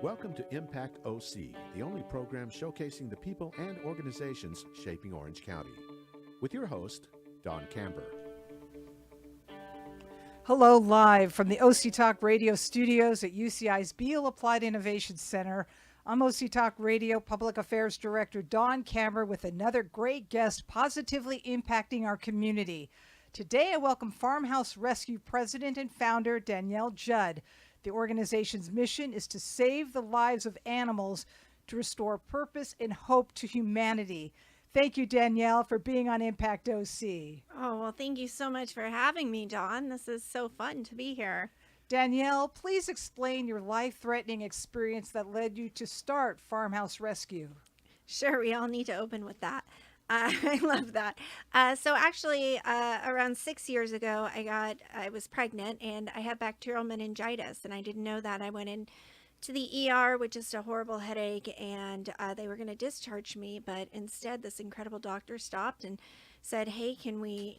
Welcome to Impact OC, the only program showcasing the people and organizations shaping Orange County. With your host, Don Camber. Hello, live from the OC Talk Radio studios at UCI's Beal Applied Innovation Center. I'm OC Talk Radio Public Affairs Director Don Camber with another great guest positively impacting our community. Today, I welcome FarmHouse Rescue President and Founder Danielle Judd. The organization's mission is to save the lives of animals to restore purpose and hope to humanity. Thank you, Danielle, for being on Impact OC. Oh, well, thank you so much for having me, Dawn. This is so fun to be here. Danielle, please explain your life-threatening experience that led you to start FarmHouse Rescue. Sure, we all need to open with that. I love that. So actually, around 6 years ago, I was pregnant and I had bacterial meningitis, and I didn't know that. I went in to the ER with just a horrible headache, and they were going to discharge me, but instead this incredible doctor stopped and said, hey, can we,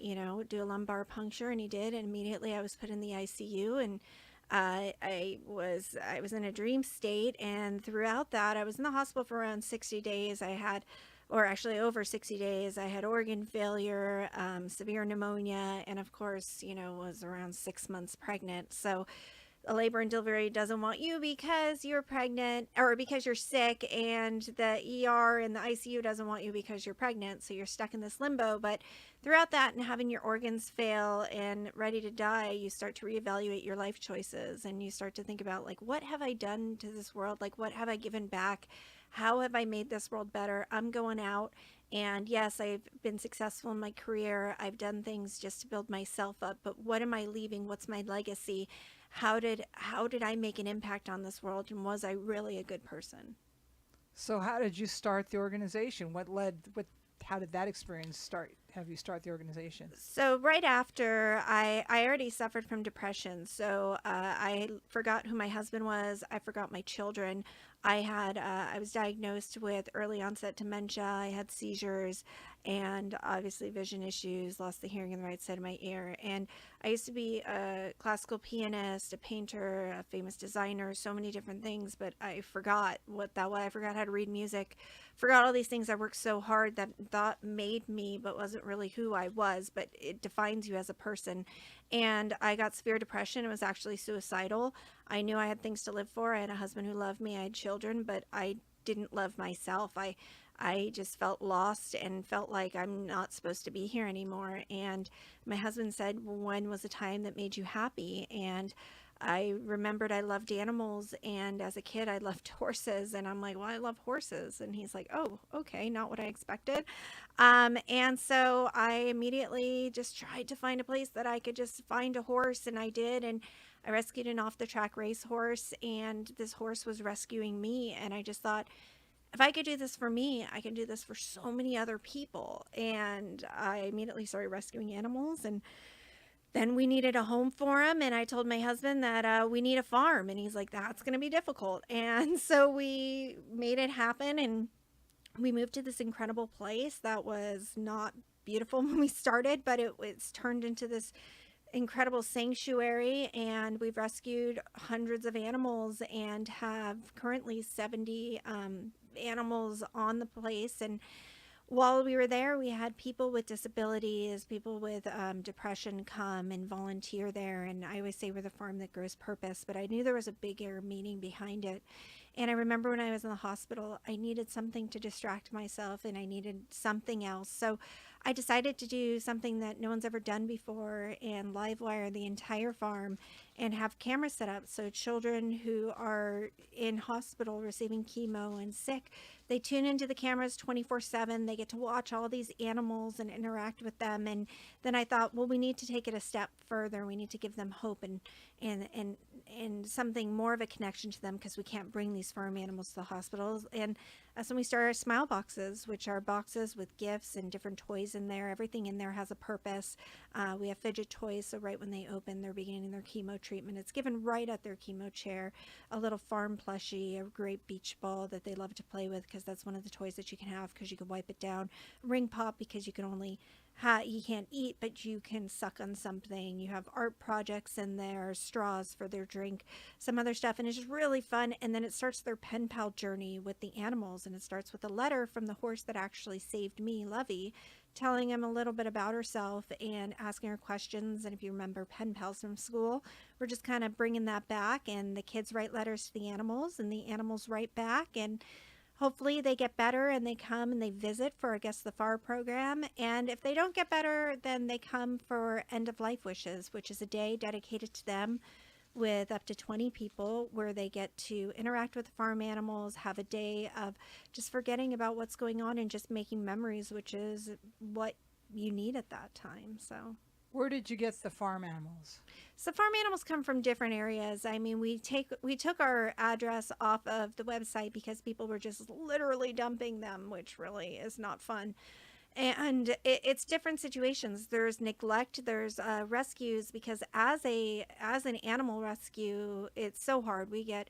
do a lumbar puncture? And he did, and immediately I was put in the ICU, and I was in a dream state, and throughout that, I was in the hospital for around 60 days. Or actually over 60 days, I had organ failure, severe pneumonia, and of course, was around 6 months pregnant. So a labor and delivery doesn't want you because you're pregnant or because you're sick, and the ER and the ICU doesn't want you because you're pregnant. So you're stuck in this limbo. But throughout that and having your organs fail and ready to die, you start to reevaluate your life choices, and you start to think about, like, what have I done to this world? Like, what have I given back? How have I made this world better? I'm going out, and yes, I've been successful in my career. I've done things just to build myself up, but what am I leaving? What's my legacy? How did I make an impact on this world, and was I really a good person? So how did you start the organization? How did that experience start? Have you start the organization? So right after, I already suffered from depression. So I forgot who my husband was. I forgot my children. I was diagnosed with early onset dementia. I had seizures and obviously vision issues, lost the hearing in the right side of my ear. And I used to be a classical pianist, a painter, a famous designer, so many different things, but I forgot what that was. I forgot how to read music, forgot all these things I worked so hard that thought made me, but wasn't really who I was, but it defines you as a person. And I got severe depression. It was actually suicidal. I knew I had things to live for. I had a husband who loved me. I had children, but I didn't love myself. I just felt lost and felt like I'm not supposed to be here anymore. And my husband said, well, when was the time that made you happy? And I remembered I loved animals, and as a kid I loved horses, and I'm like, well, I love horses. And he's like, oh, okay, not what I expected. And so I immediately just tried to find a place that I could just find a horse, and I did. And I rescued an off-the-track racehorse, and this horse was rescuing me. And I just thought, if I could do this for me, I can do this for so many other people. And I immediately started rescuing animals, and then we needed a home for him, and I told my husband that we need a farm, and he's like, that's going to be difficult. And so we made it happen, and we moved to this incredible place that was not beautiful when we started, but it's turned into this incredible sanctuary, and we've rescued hundreds of animals and have currently 70 animals on the place. And while we were there, we had people with disabilities, people with depression come and volunteer there. And I always say we're the farm that grows purpose, but I knew there was a bigger meaning behind it. And I remember when I was in the hospital, I needed something to distract myself, and I needed something else. So I decided to do something that no one's ever done before and live wire the entire farm and have cameras set up so children who are in hospital receiving chemo and sick, they tune into the cameras 24/7. They get to watch all these animals and interact with them. And then I thought, well, we need to take it a step further. We need to give them hope and something more of a connection to them, because we can't bring these farm animals to the hospitals. And that's when we started our smile boxes, which are boxes with gifts and different toys in there. Everything in there has a purpose. We have fidget toys, so right when they open, they're beginning their chemo treatment. It's given right at their chemo chair. A little farm plushie, a great beach ball that they love to play with, because that's one of the toys that you can have because you can wipe it down. Ring pop, because you can only you can't eat, but you can suck on something. You have art projects in there, straws for their drink, some other stuff. And it's just really fun. And then it starts their pen pal journey with the animals. And it starts with a letter from the horse that actually saved me, Lovey, telling him a little bit about herself and asking her questions. And if you remember pen pals from school, we're just kind of bringing that back. And the kids write letters to the animals and the animals write back. And hopefully they get better and they come and they visit for I guess the FAR program. And if they don't get better, then they come for End of Life Wishes, which is a day dedicated to them with up to 20 people where they get to interact with the farm animals, have a day of just forgetting about what's going on and just making memories, which is what you need at that time. So Where did you get the farm animals? So farm animals come from different areas. I mean, we took our address off of the website because people were just literally dumping them, which really is not fun. And it's different situations. There's neglect, there's rescues, because as an animal rescue, it's so hard. We get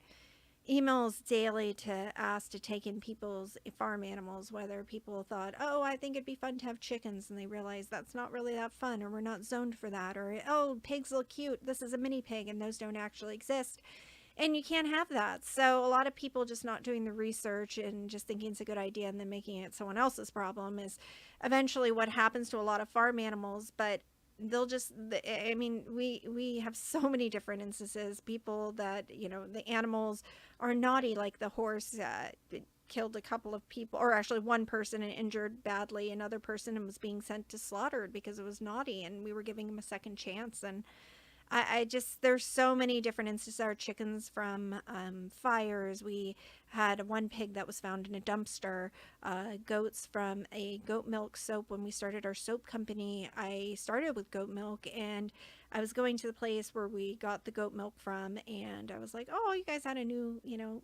emails daily to ask to take in people's farm animals, whether people thought, oh, I think it'd be fun to have chickens, and they realize that's not really that fun, or we're not zoned for that, or oh, pigs look cute, this is a mini pig, and those don't actually exist. And you can't have that. So a lot of people just not doing the research and just thinking it's a good idea and then making it someone else's problem is eventually what happens to a lot of farm animals. But they'll just, I mean, we have so many different instances. People that, the animals are naughty, like the horse killed a couple of people, or actually one person, and injured badly another person, and was being sent to slaughtered because it was naughty, and we were giving him a second chance. And I just, there's so many different instances. Our chickens from fires. We had one pig that was found in a dumpster. Goats from a goat milk soap. When we started our soap company, I started with goat milk, and I was going to the place where we got the goat milk from, and I was like, oh, you guys had a new,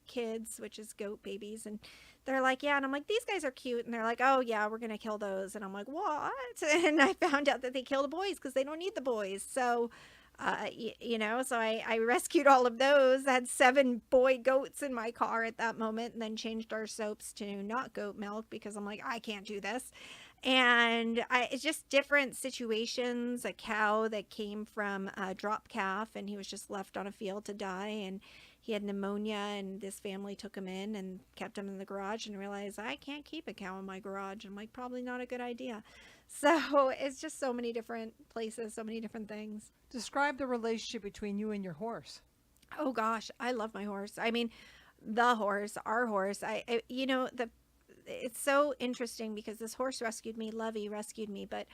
kids, which is goat babies. And they're like, yeah. And I'm like, these guys are cute. And they're like, oh yeah, we're going to kill those. And I'm like, what? And I found out that they kill the boys because they don't need the boys. So so I rescued all of those. I had 7 boy goats in my car at that moment, and then changed our soaps to not goat milk because I'm like, I can't do this. And it's just different situations. A cow that came from a drop calf, and he was just left on a field to die, and he had pneumonia, and this family took him in and kept him in the garage, and realized I can't keep a cow in my garage. I'm like, probably not a good idea. So it's just so many different places, so many different things. Describe the relationship between you and your horse. Oh gosh, I love my horse. I mean, the horse, our horse. It's so interesting because this horse rescued me, Lovey rescued me, but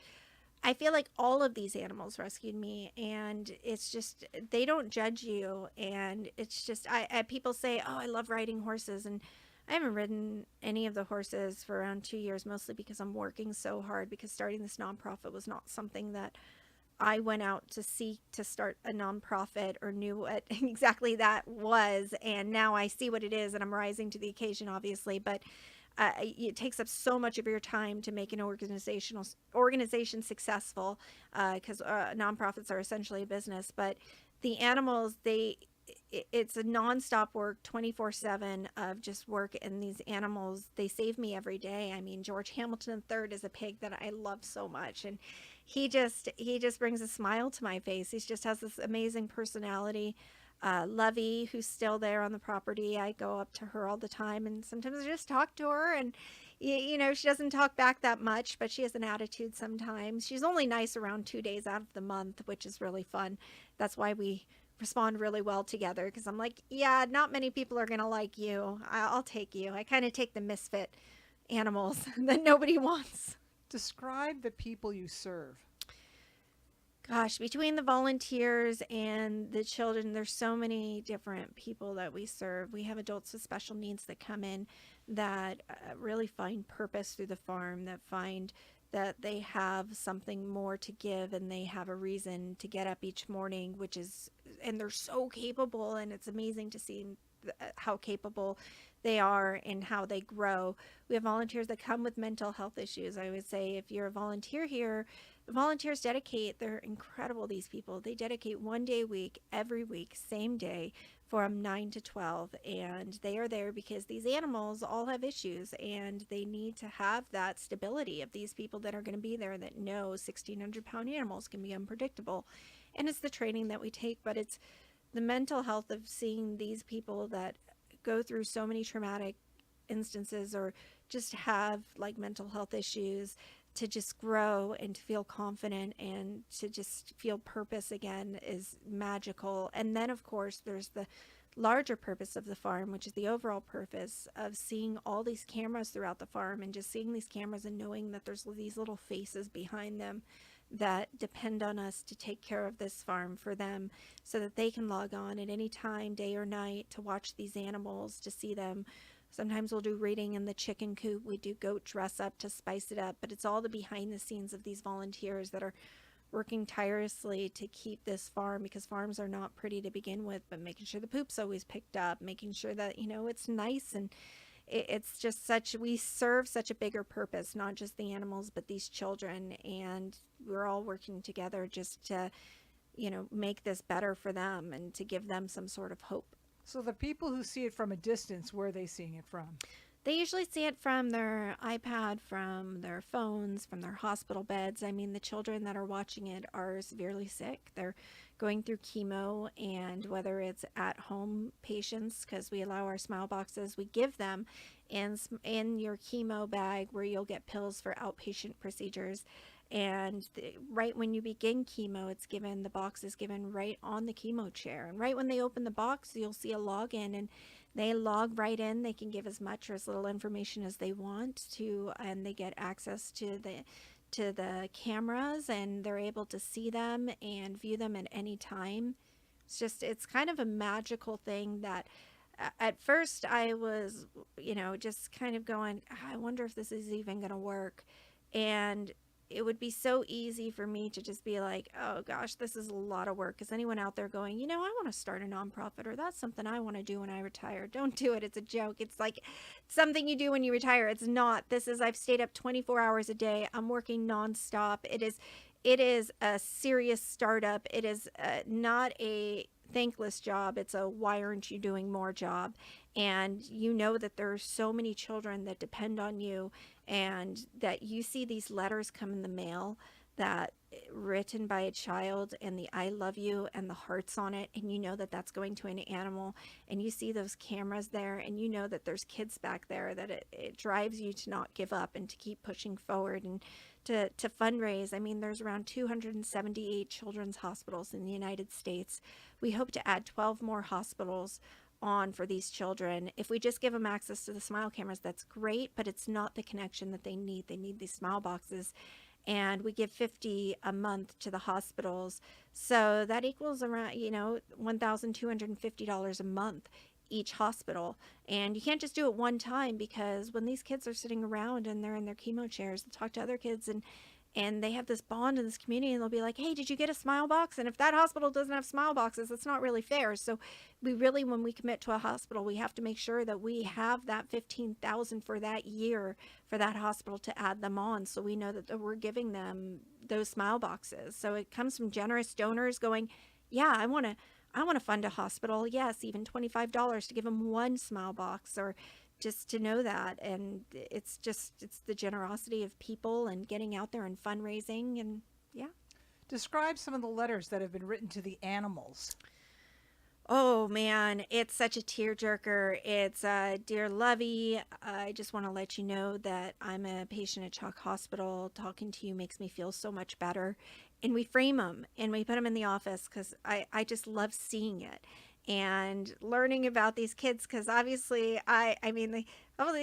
I feel like all of these animals rescued me, and it's just, they don't judge you. And it's just, people say, oh, I love riding horses, and I haven't ridden any of the horses for around 2 years, mostly because I'm working so hard, because starting this nonprofit was not something that I went out to seek to start a nonprofit or knew what exactly that was. And now I see what it is, and I'm rising to the occasion, obviously. But it takes up so much of your time to make an organization successful, because nonprofits are essentially a business. But the animals, it's a nonstop work, 24/7 of just work. And these animals, they save me every day. I mean, George Hamilton III is a pig that I love so much, and he just brings a smile to my face. He just has this amazing personality. Lovey, who's still there on the property, I go up to her all the time, and sometimes I just talk to her, and she doesn't talk back that much, but she has an attitude sometimes. She's only nice around 2 days out of the month, which is really fun. That's why we respond really well together, because I'm like, yeah, not many people are gonna like you. I'll take you. I kind of take the misfit animals that nobody wants. Describe the people you serve. Gosh, between the volunteers and the children, there's so many different people that we serve. We have adults with special needs that come in that really find purpose through the farm, that find that they have something more to give, and they have a reason to get up each morning, and they're so capable, and it's amazing to see how capable they are and how they grow. We have volunteers that come with mental health issues. I would say if you're a volunteer here, volunteers they're incredible, these people. They dedicate 1 day a week, every week, same day, from 9 to 12. And they are there because these animals all have issues and they need to have that stability of these people that are going to be there that know 1,600-pound animals can be unpredictable. And it's the training that we take, but it's the mental health of seeing these people that go through so many traumatic instances or just have like mental health issues to just grow and to feel confident and to just feel purpose again is magical. And then of course there's the larger purpose of the farm, which is the overall purpose of seeing all these cameras throughout the farm and just seeing these cameras and knowing that there's these little faces behind them that depend on us to take care of this farm for them so that they can log on at any time, day or night, to watch these animals, to see them. Sometimes we'll do reading in the chicken coop. We do goat dress up to spice it up, but it's all the behind the scenes of these volunteers that are working tirelessly to keep this farm, because farms are not pretty to begin with, but making sure the poop's always picked up, making sure that, it's nice. And it's just we serve such a bigger purpose, not just the animals, but these children. And we're all working together just to, make this better for them and to give them some sort of hope. So the people who see it from a distance, where are they seeing it from? They usually see it from their iPad, from their phones, from their hospital beds. I mean, the children that are watching it are severely sick. They're going through chemo, and whether it's at home patients, because we allow our smile boxes, we give them in your chemo bag where you'll get pills for outpatient procedures. And right when you begin chemo, the box is given right on the chemo chair. And right when they open the box, you'll see a login, and they log right in. They can give as much or as little information as they want to, and they get access to the cameras, and they're able to see them and view them at any time. It's kind of a magical thing that at first I was, just kind of going, I wonder if this is even going to work. And it would be so easy for me to just be like, oh gosh, this is a lot of work. Is anyone out there going, I want to start a nonprofit, or that's something I want to do when I retire? Don't do it. It's a joke. It's like something you do when you retire. It's not. I've stayed up 24 hours a day. I'm working nonstop. It is a serious startup. It is not a thankless job. It's a why aren't you doing more job. And that there are so many children that depend on you, and that you see these letters come in the mail that written by a child, and the I love you and the hearts on it, and that that's going to an animal, and you see those cameras there, and that there's kids back there, that it drives you to not give up and to keep pushing forward and to fundraise. I mean, there's around 278 children's hospitals in the United States. We hope to add 12 more hospitals on for these children. If we just give them access to the smile cameras, that's great, but it's not the connection that they need. They need these smile boxes, and we give $50 a month to the hospitals. So that equals around, $1,250 a month each hospital. And you can't just do it one time, because when these kids are sitting around and they're in their chemo chairs, they'll talk to other kids, and they have this bond in this community, and they'll be like, hey, did you get a smile box? And if that hospital doesn't have smile boxes, that's not really fair. So we really, when we commit to a hospital, we have to make sure that we have that $15,000 for that year for that hospital to add them on. So we know that we're giving them those smile boxes. So it comes from generous donors going, yeah, I want to fund a hospital. Yes, even $25 to give them one smile box, or just to know that. And it's the generosity of people and getting out there and fundraising. And yeah. Describe some of the letters that have been written to the animals. Oh man, it's such a tearjerker. It's Dear Lovey, I just want to let you know that I'm a patient at Chalk Hospital. Talking to you makes me feel so much better. And we frame them and we put them in the office, because I just love seeing it and learning about these kids, because obviously the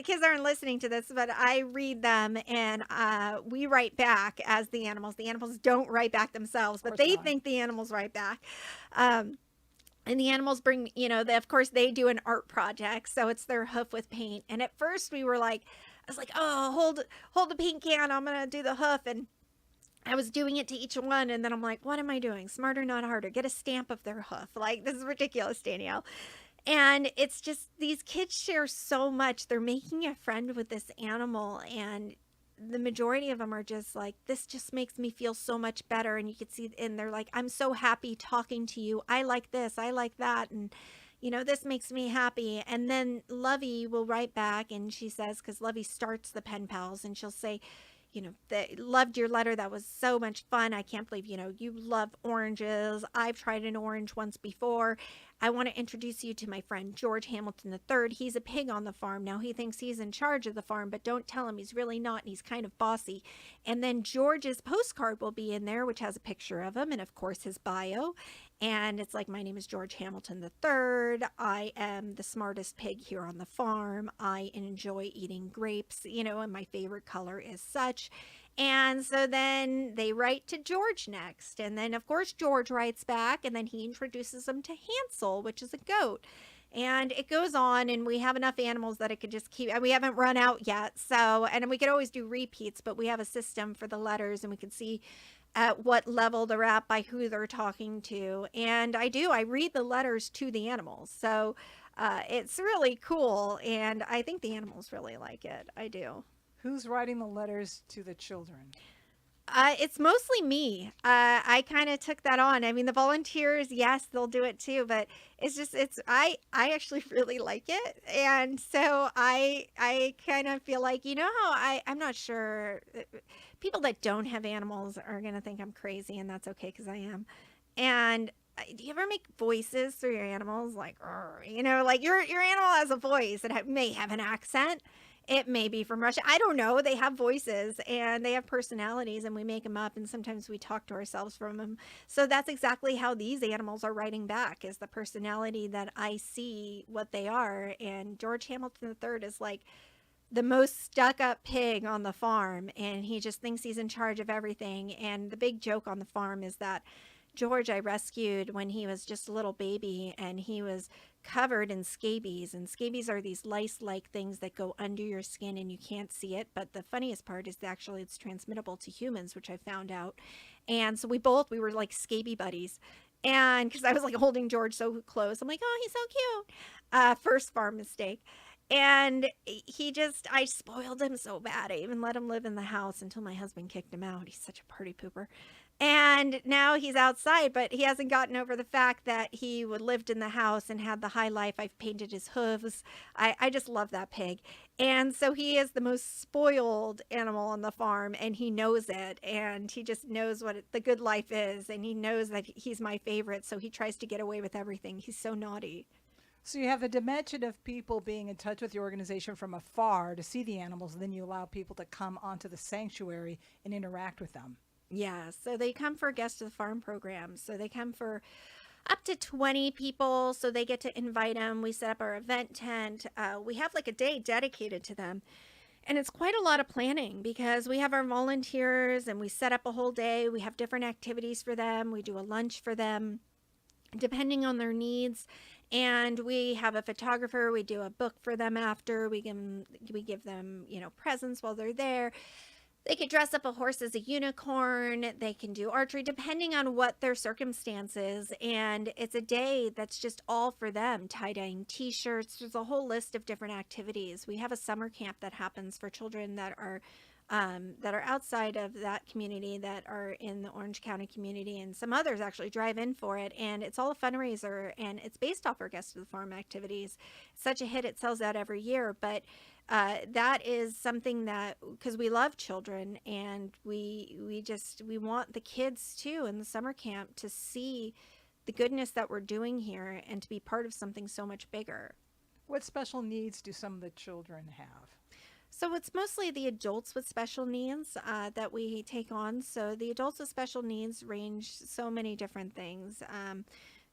kids aren't listening to this, but I read them, and we write back as the animals. The animals don't write back themselves, but they think the animals write back. And the animals bring, of course they do an art project, so it's their hoof with paint. And at first I was like, oh, hold the paint can, I'm gonna do the hoof. And I was doing it to each one, and then I'm like, what am I doing? Smarter, not harder. Get a stamp of their hoof. Like, this is ridiculous, Danielle. And it's just these kids share so much. They're making a friend with this animal, and the majority of them are just like, this just makes me feel so much better. And you can see, and they're like, I'm so happy talking to you. I like this, I like that. And, this makes me happy. And then Lovey will write back and she says, because Lovey starts the pen pals, and she'll say, that loved your letter. That was so much fun. I can't believe, you love oranges. I've tried an orange once before. I want to introduce you to my friend George Hamilton III. He's a pig on the farm. Now he thinks he's in charge of the farm, but don't tell him he's really not, and he's kind of bossy. And then George's postcard will be in there, which has a picture of him and, of course, his bio. And it's like, my name is George Hamilton III. I am the smartest pig here on the farm. I enjoy eating grapes, and my favorite color is such. And so then they write to George next. And then, of course, George writes back, and then he introduces them to Hansel, which is a goat. And it goes on, and we have enough animals that it could just keep, and we haven't run out yet. So, and we could always do repeats, but we have a system for the letters, and we can see at what level they're at by who they're talking to. And I read the letters to the animals. So it's really cool. And I think the animals really like it. I do. Who's writing the letters to the children? It's mostly me. I kind of took that on. I mean, the volunteers, yes, they'll do it too, but I actually really like it. And so I kind of feel like, how I'm not sure, people that don't have animals are going to think I'm crazy, and that's okay, because I am. And do you ever make voices through your animals? Like, like your animal has a voice. It may have an accent. It may be from Russia. I don't know. They have voices and they have personalities, and we make them up, and sometimes we talk to ourselves from them. So that's exactly how these animals are writing back, is the personality that I see what they are. And George Hamilton III is like the most stuck-up pig on the farm, and he just thinks he's in charge of everything. And the big joke on the farm is that George I rescued when he was just a little baby, and he was covered in scabies. And scabies are these lice-like things that go under your skin and you can't see it. But the funniest part is actually it's transmittable to humans, which I found out. And so we were like scaby buddies. And because I was like holding George so close, I'm like, oh, he's so cute. First farm mistake. And I spoiled him so bad. I even let him live in the house until my husband kicked him out. He's such a party pooper. And now he's outside, but he hasn't gotten over the fact that he lived in the house and had the high life. I've painted his hooves. I just love that pig. And so he is the most spoiled animal on the farm, and he knows it. And he just knows what the good life is. And he knows that he's my favorite. So he tries to get away with everything. He's so naughty. So you have the dimension of people being in touch with the organization from afar to see the animals, and then you allow people to come onto the sanctuary and interact with them. Yeah, so they come for Guest of the Farm programs. So they come for up to 20 people, so they get to invite them. We set up our event tent. We have like a day dedicated to them. And it's quite a lot of planning, because we have our volunteers and we set up a whole day. We have different activities for them. We do a lunch for them, depending on their needs. And we have a photographer. We do a book for them after. We give them, presents while they're there. They could dress up a horse as a unicorn. They can do archery, depending on what their circumstances. And it's a day that's just all for them. Tie-dyeing t-shirts. There's a whole list of different activities. We have a summer camp that happens for children that are outside of that community, that are in the Orange County community, and some others actually drive in for it. And it's all a fundraiser, and it's based off our Guest of the Farm activities. It's such a hit, it sells out every year. But that is something that, because we love children, and we want the kids too in the summer camp to see the goodness that we're doing here and to be part of something so much bigger. What special needs do some of the children have? So it's mostly the adults with special needs that we take on. So the adults with special needs range so many different things,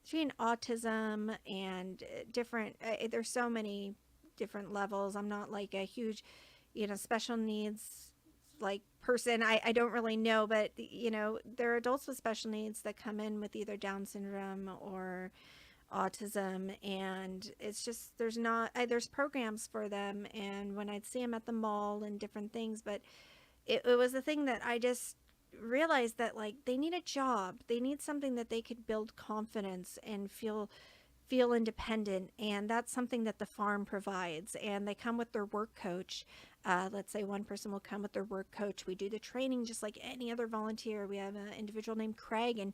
between autism and different, there's so many different levels. I'm not like a huge, special needs like person. I don't really know, but there are adults with special needs that come in with either Down syndrome or autism, and it's just there's programs for them. And when I'd see them at the mall and different things, but it was a thing that I just realized that, like, they need a job, they need something that they could build confidence and feel feel independent, and that's something that the farm provides. And they come with their work coach. Let's say one person will come with their work coach. We do the training just like any other volunteer. We have an individual named Craig, and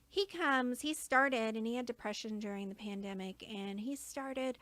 he started, and he had depression during the pandemic, and he started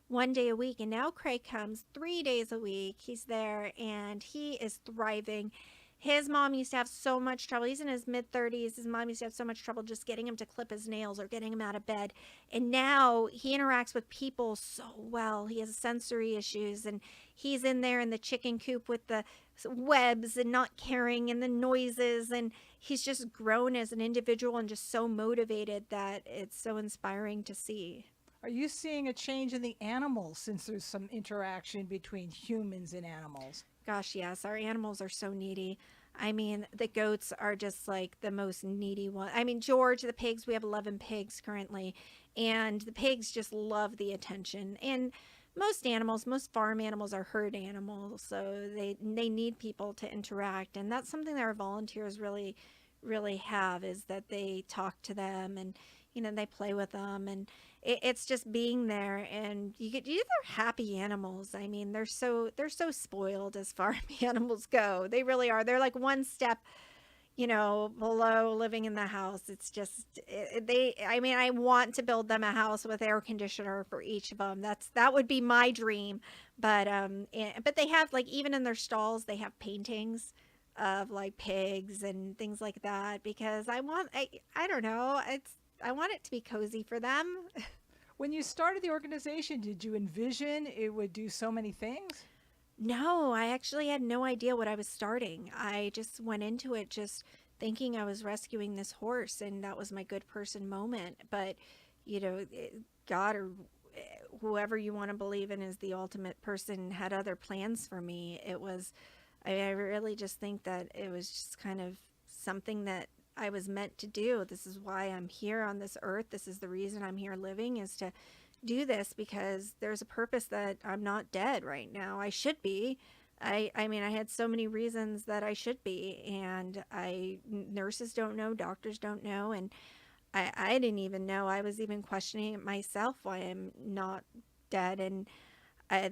1 day a week, and now Craig comes 3 days a week. He's there, and he is thriving. His mom used to have so much trouble. He's in his mid-30s. His mom used to have so much trouble just getting him to clip his nails or getting him out of bed. And now he interacts with people so well. He has sensory issues, and he's in there in the chicken coop with the webs and not caring and the noises. And he's just grown as an individual and just so motivated that it's so inspiring to see. Are you seeing a change in the animals since there's some interaction between humans and animals? Gosh, yes, our animals are so needy. I mean, the goats are just like the most needy one. I mean, George, the pigs, we have 11 pigs currently, and the pigs just love the attention. And most animals, most farm animals are herd animals, so they need people to interact. And that's something that our volunteers really, really have, is that they talk to them, and, they play with them, and it's just being there. And they're happy animals. I mean, they're so spoiled as farm animals go. They really are. They're like one step, below living in the house. It's just, I want to build them a house with air conditioner for each of them. That would be my dream. But they have, like, even in their stalls, they have paintings of like pigs and things like that, because I don't know, I want it to be cozy for them. When you started the organization, did you envision it would do so many things? No, I actually had no idea what I was starting. I just went into it just thinking I was rescuing this horse, and that was my good person moment. But, God, or whoever you want to believe in is the ultimate person, had other plans for me. I really just think that it was just kind of something that I was meant to do. This is why I'm here on this earth. This is the reason I'm here living, is to do this, because there's a purpose that I'm not dead right now. I should be. I mean, I had so many reasons that I should be, and nurses don't know, doctors don't know, and I didn't even know. I was even questioning it myself, why I'm not dead, and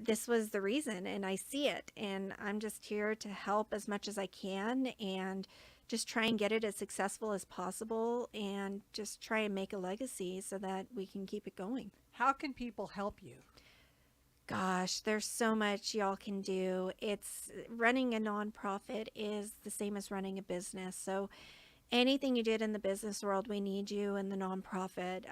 this was the reason, and I see it, and I'm just here to help as much as I can, and just try and get it as successful as possible, and just try and make a legacy so that we can keep it going. How can people help you? Gosh, there's so much y'all can do. It's running a nonprofit is the same as running a business. So anything you did in the business world, we need you in the nonprofit.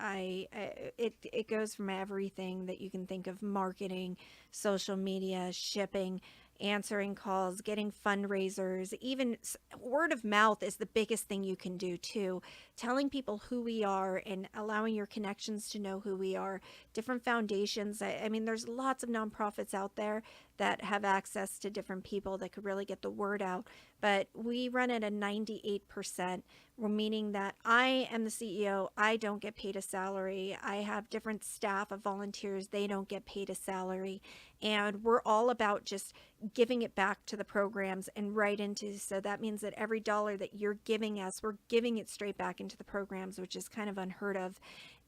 It goes from everything that you can think of: marketing, social media, shipping, answering calls, getting fundraisers, even word of mouth is the biggest thing you can do too. Telling people who we are and allowing your connections to know who we are. Different foundations. I mean, there's lots of nonprofits out there that have access to different people that could really get the word out. But we run at a 98%, meaning that I am the CEO. I don't get paid a salary. I have different staff of volunteers. They don't get paid a salary. And we're all about just giving it back to the programs and right into, so that means that every dollar that you're giving us, we're giving it straight back into the programs, which is kind of unheard of.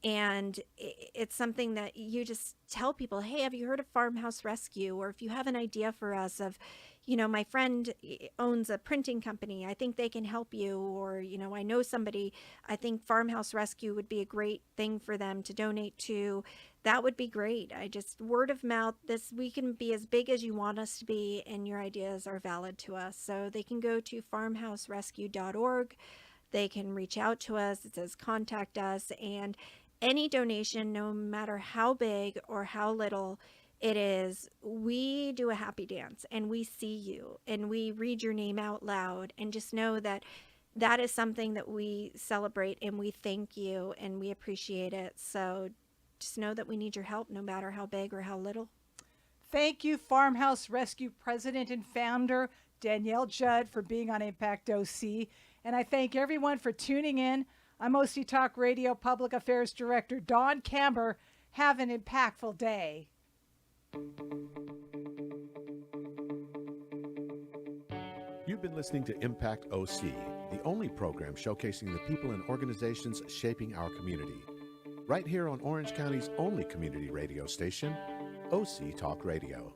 And it's something that you just tell people, hey, have you heard of FarmHouse Rescue? Or if you have an idea for us of, my friend owns a printing company, I think they can help you. Or, I know somebody, I think FarmHouse Rescue would be a great thing for them to donate to. That would be great. Word of mouth, we can be as big as you want us to be, and your ideas are valid to us. So they can go to farmhouserescue.org. They can reach out to us. It says contact us, and any donation, no matter how big or how little it is, we do a happy dance, and we see you, and we read your name out loud, and just know that that is something that we celebrate, and we thank you, and we appreciate it. So just know that we need your help, no matter how big or how little. Thank you, FarmHouse Rescue President and Founder Danielle Judd, for being on Impact OC. And I thank everyone for tuning in. I'm OC Talk Radio Public Affairs Director Dawn Camber. Have an impactful day. You've been listening to Impact OC, the only program showcasing the people and organizations shaping our community. right here on Orange County's only community radio station, OC Talk Radio.